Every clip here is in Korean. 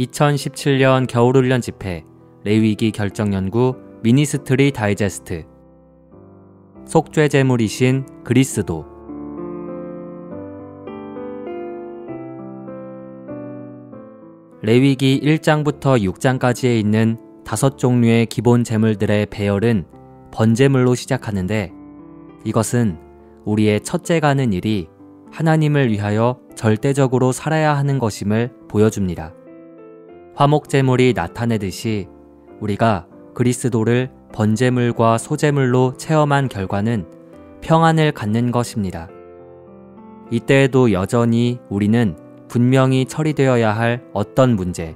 2017년 겨울훈련 집회 레위기 결정연구 미니스트리 다이제스트. 속죄제물이신 그리스도. 레위기 1장부터 6장까지에 있는 5종류의 기본 제물들의 배열은 번제물로 시작하는데, 이것은 우리의 첫째가 하는 일이 하나님을 위하여 절대적으로 살아야 하는 것임을 보여줍니다. 화목제물이 나타내듯이 우리가 그리스도를 번제물과 소제물로 체험한 결과는 평안을 갖는 것입니다. 이때에도 여전히 우리는 분명히 처리되어야 할 어떤 문제,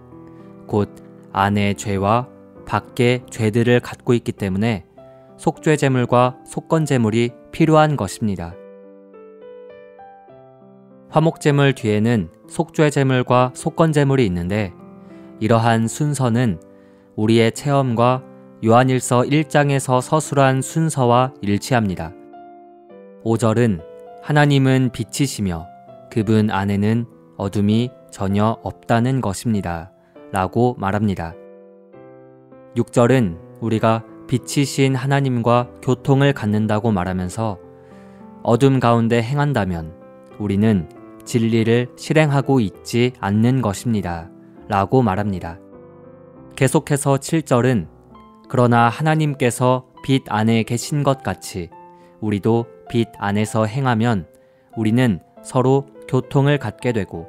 곧 안의 죄와 밖의 죄들을 갖고 있기 때문에 속죄제물과 속건제물이 필요한 것입니다. 화목제물 뒤에는 속죄제물과 속건제물이 있는데, 이러한 순서는 우리의 체험과 요한일서 1장에서 서술한 순서와 일치합니다. 5절은 하나님은 빛이시며 그분 안에는 어둠이 전혀 없다는 것입니다 라고 말합니다. 6절은 우리가 빛이신 하나님과 교통을 갖는다고 말하면서 어둠 가운데 행한다면 우리는 진리를 실행하고 있지 않는 것입니다 라고 말합니다. 계속해서 7절은 그러나 하나님께서 빛 안에 계신 것 같이 우리도 빛 안에서 행하면 우리는 서로 교통을 갖게 되고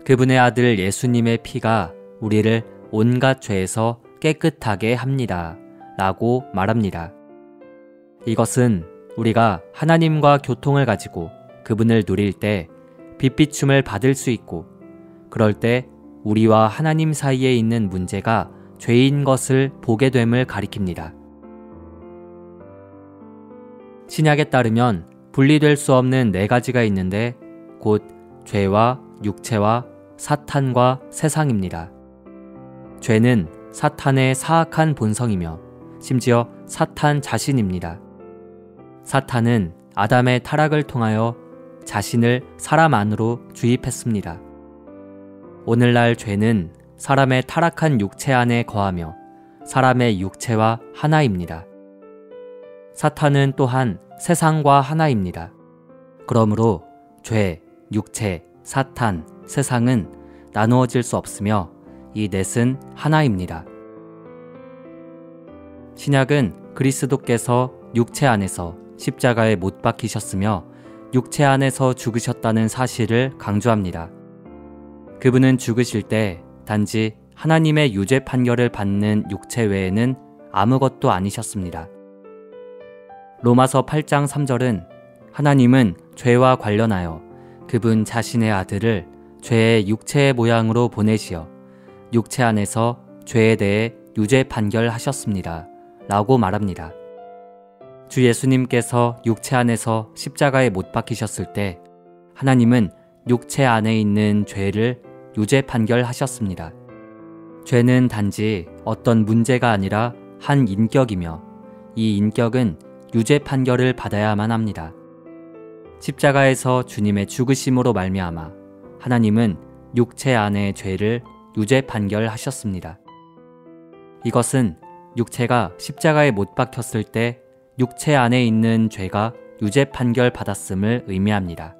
그분의 아들 예수님의 피가 우리를 온갖 죄에서 깨끗하게 합니다 라고 말합니다. 이것은 우리가 하나님과 교통을 가지고 그분을 누릴 때 빛비춤을 받을 수 있고, 그럴 때 우리와 하나님 사이에 있는 문제가 죄인 것을 보게 됨을 가리킵니다. 신약에 따르면 분리될 수 없는 4가지가 있는데, 곧 죄와 육체와 사탄과 세상입니다. 죄는 사탄의 사악한 본성이며 심지어 사탄 자신입니다. 사탄은 아담의 타락을 통하여 자신을 사람 안으로 주입했습니다. 오늘날 죄는 사람의 타락한 육체 안에 거하며 사람의 육체와 하나입니다. 사탄은 또한 세상과 하나입니다. 그러므로 죄, 육체, 사탄, 세상은 나누어질 수 없으며 이 넷은 하나입니다. 신약은 그리스도께서 육체 안에서 십자가에 못 박히셨으며 육체 안에서 죽으셨다는 사실을 강조합니다. 그분은 죽으실 때 단지 하나님의 유죄 판결을 받는 육체 외에는 아무것도 아니셨습니다. 로마서 8장 3절은 하나님은 죄와 관련하여 그분 자신의 아들을 죄의 육체의 모양으로 보내시어 육체 안에서 죄에 대해 유죄 판결하셨습니다 라고 말합니다. 주 예수님께서 육체 안에서 십자가에 못 박히셨을 때 하나님은 육체 안에 있는 죄를 유죄 판결하셨습니다. 죄는 단지 어떤 문제가 아니라 한 인격이며 이 인격은 유죄 판결을 받아야만 합니다. 십자가에서 주님의 죽으심으로 말미암아 하나님은 육체 안의 죄를 유죄 판결하셨습니다. 이것은 육체가 십자가에 못 박혔을 때 육체 안에 있는 죄가 유죄 판결 받았음을 의미합니다.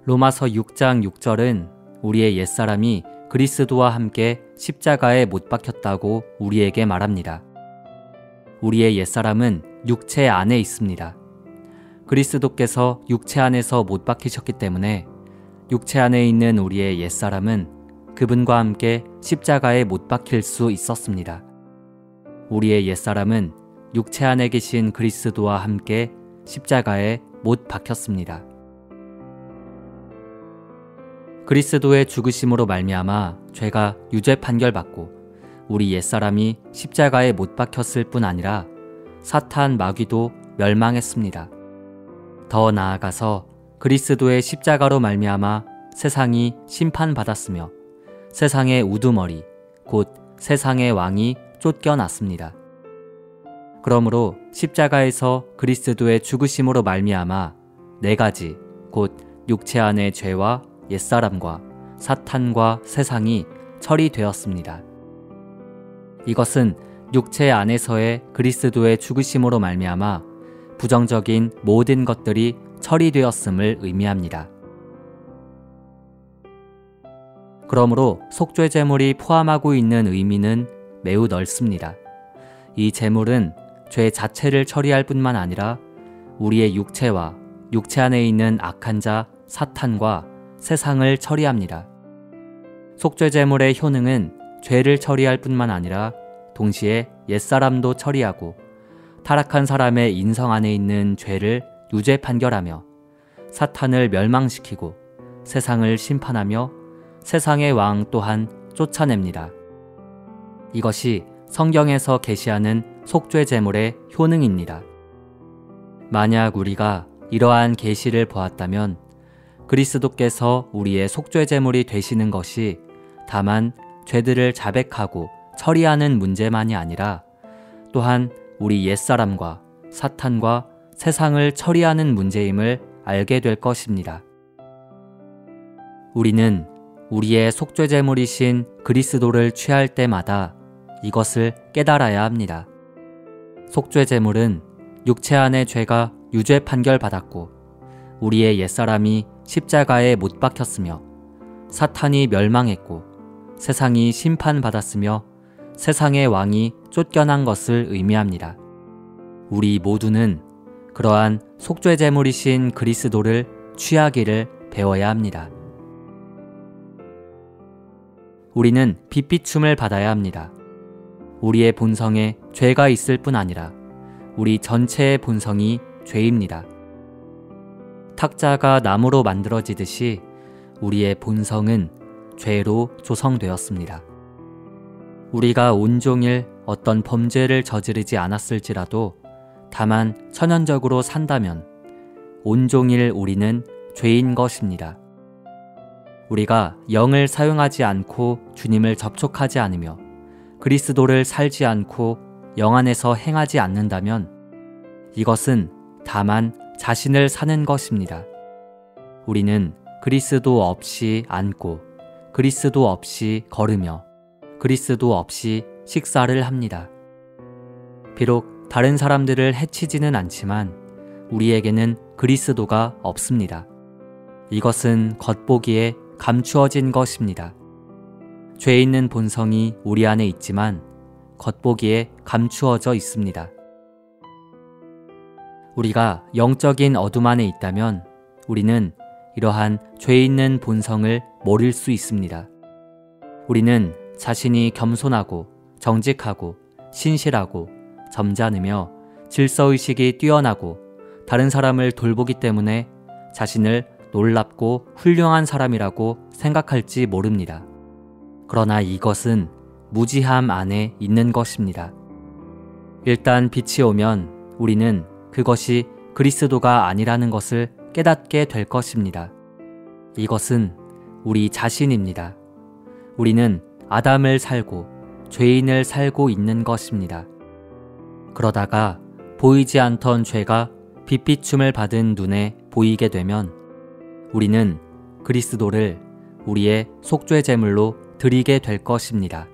로마서 6장 6절은 우리의 옛사람이 그리스도와 함께 십자가에 못 박혔다고 우리에게 말합니다. 우리의 옛사람은 육체 안에 있습니다. 그리스도께서 육체 안에서 못 박히셨기 때문에 육체 안에 있는 우리의 옛사람은 그분과 함께 십자가에 못 박힐 수 있었습니다. 우리의 옛사람은 육체 안에 계신 그리스도와 함께 십자가에 못 박혔습니다. 그리스도의 죽으심으로 말미암아 죄가 유죄 판결받고 우리 옛사람이 십자가에 못 박혔을 뿐 아니라 사탄 마귀도 멸망했습니다. 더 나아가서 그리스도의 십자가로 말미암아 세상이 심판받았으며 세상의 우두머리, 곧 세상의 왕이 쫓겨났습니다. 그러므로 십자가에서 그리스도의 죽으심으로 말미암아 4가지, 곧 육체 안의 죄와 옛사람과 사탄과 세상이 처리되었습니다. 이것은 육체 안에서의 그리스도의 죽으심으로 말미암아 부정적인 모든 것들이 처리되었음을 의미합니다. 그러므로 속죄 제물이 포함하고 있는 의미는 매우 넓습니다. 이 제물은 죄 자체를 처리할 뿐만 아니라 우리의 육체와 육체 안에 있는 악한 자 사탄과 세상을 처리합니다. 속죄 제물의 효능은 죄를 처리할 뿐만 아니라 동시에 옛사람도 처리하고 타락한 사람의 인성 안에 있는 죄를 유죄 판결하며 사탄을 멸망시키고 세상을 심판하며 세상의 왕 또한 쫓아냅니다. 이것이 성경에서 계시하는 속죄 제물의 효능입니다. 만약 우리가 이러한 계시를 보았다면 그리스도께서 우리의 속죄 제물이 되시는 것이 다만 죄들을 자백하고 처리하는 문제만이 아니라 또한 우리 옛사람과 사탄과 세상을 처리하는 문제임을 알게 될 것입니다. 우리는 우리의 속죄 제물이신 그리스도를 취할 때마다 이것을 깨달아야 합니다. 속죄 제물은 육체 안의 죄가 유죄 판결받았고 우리의 옛사람이 십자가에 못 박혔으며 사탄이 멸망했고 세상이 심판받았으며 세상의 왕이 쫓겨난 것을 의미합니다. 우리 모두는 그러한 속죄 제물이신 그리스도를 취하기를 배워야 합니다. 우리는 빚비춤을 받아야 합니다. 우리의 본성에 죄가 있을 뿐 아니라 우리 전체의 본성이 죄입니다. 탁자가 나무로 만들어지듯이 우리의 본성은 죄로 조성되었습니다. 우리가 온종일 어떤 범죄를 저지르지 않았을지라도 다만 천연적으로 산다면 온종일 우리는 죄인 것입니다. 우리가 영을 사용하지 않고 주님을 접촉하지 않으며 그리스도를 살지 않고 영 안에서 행하지 않는다면 이것은 다만 자신을 사는 것입니다. 우리는 그리스도 없이 앉고 그리스도 없이 걸으며 그리스도 없이 식사를 합니다. 비록 다른 사람들을 해치지는 않지만 우리에게는 그리스도가 없습니다. 이것은 겉보기에 감추어진 것입니다. 죄 있는 본성이 우리 안에 있지만 겉보기에 감추어져 있습니다. 우리가 영적인 어둠 안에 있다면 우리는 이러한 죄 있는 본성을 모를 수 있습니다. 우리는 자신이 겸손하고 정직하고 신실하고 점잖으며 질서의식이 뛰어나고 다른 사람을 돌보기 때문에 자신을 놀랍고 훌륭한 사람이라고 생각할지 모릅니다. 그러나 이것은 무지함 안에 있는 것입니다. 일단 빛이 오면 우리는 그것이 그리스도가 아니라는 것을 깨닫게 될 것입니다. 이것은 우리 자신입니다. 우리는 아담을 살고 죄인을 살고 있는 것입니다. 그러다가 보이지 않던 죄가 빛비춤을 받은 눈에 보이게 되면 우리는 그리스도를 우리의 속죄 제물로 드리게 될 것입니다.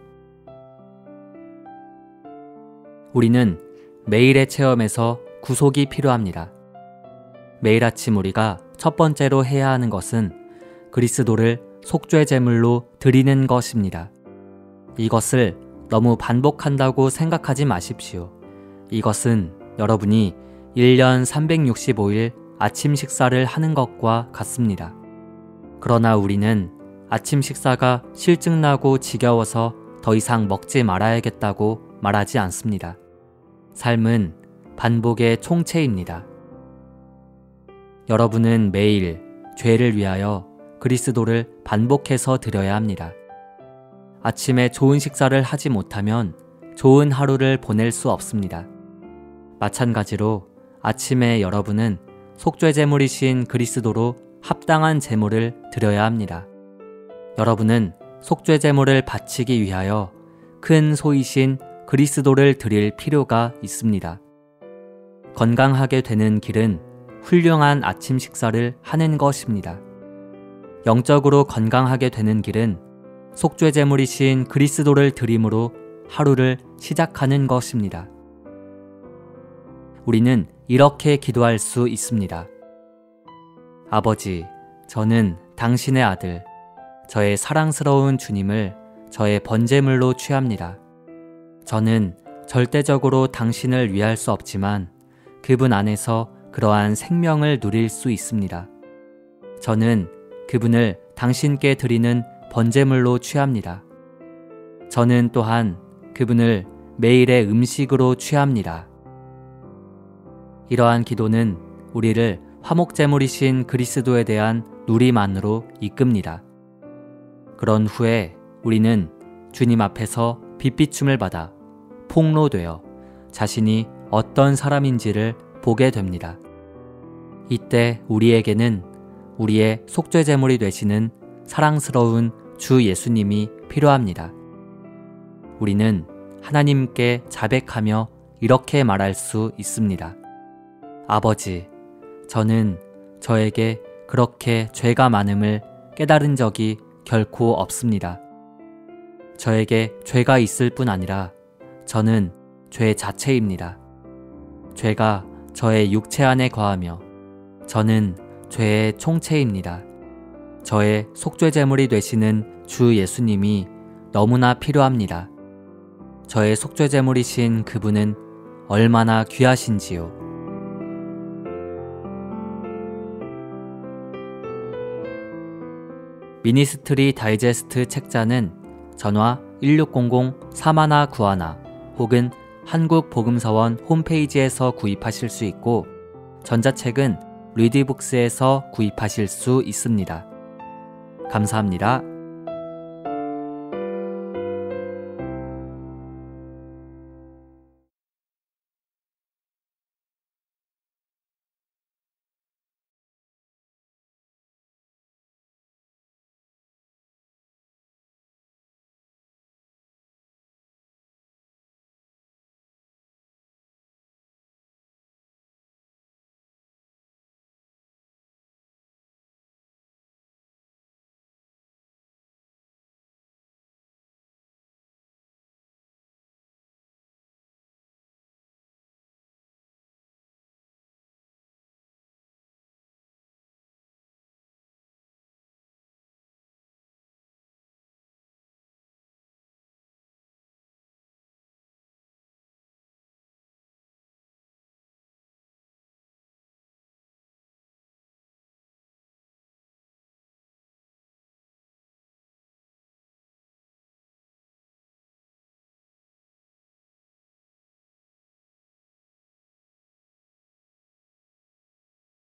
우리는 매일의 체험에서 구속이 필요합니다. 매일 아침 우리가 첫 번째로 해야 하는 것은 그리스도를 속죄 제물로 드리는 것입니다. 이것을 너무 반복한다고 생각하지 마십시오. 이것은 여러분이 1년 365일 아침 식사를 하는 것과 같습니다. 그러나 우리는 아침 식사가 실증나고 지겨워서 더 이상 먹지 말아야겠다고 말하지 않습니다. 삶은 반복의 총체입니다. 여러분은 매일 죄를 위하여 그리스도를 반복해서 드려야 합니다. 아침에 좋은 식사를 하지 못하면 좋은 하루를 보낼 수 없습니다. 마찬가지로 아침에 여러분은 속죄 제물이신 그리스도로 합당한 제물을 드려야 합니다. 여러분은 속죄 제물을 바치기 위하여 큰 소이신 그리스도를 드릴 필요가 있습니다. 건강하게 되는 길은 훌륭한 아침 식사를 하는 것입니다. 영적으로 건강하게 되는 길은 속죄제물이신 그리스도를 드림으로 하루를 시작하는 것입니다. 우리는 이렇게 기도할 수 있습니다. 아버지, 저는 당신의 아들, 저의 사랑스러운 주님을 저의 번제물로 취합니다. 저는 절대적으로 당신을 위할 수 없지만 그분 안에서 그러한 생명을 누릴 수 있습니다. 저는 그분을 당신께 드리는 번제물로 취합니다. 저는 또한 그분을 매일의 음식으로 취합니다. 이러한 기도는 우리를 화목제물이신 그리스도에 대한 누림안으로 이끕니다. 그런 후에 우리는 주님 앞에서 빛비춤을 받아 폭로되어 자신이 어떤 사람인지를 보게 됩니다. 이때 우리에게는 우리의 속죄제물이 되시는 사랑스러운 주 예수님이 필요합니다. 우리는 하나님께 자백하며 이렇게 말할 수 있습니다. 아버지, 저는 저에게 그렇게 죄가 많음을 깨달은 적이 결코 없습니다. 저에게 죄가 있을 뿐 아니라 저는 죄 자체입니다. 죄가 저의 육체 안에 거하며 저는 죄의 총체입니다. 저의 속죄제물이 되시는 주 예수님이 너무나 필요합니다. 저의 속죄제물이신 그분은 얼마나 귀하신지요. 미니스트리 다이제스트 책자는 전화 1600-4191 혹은 한국복음서원 홈페이지에서 구입하실 수 있고 전자책은 리디북스에서 구입하실 수 있습니다. 감사합니다.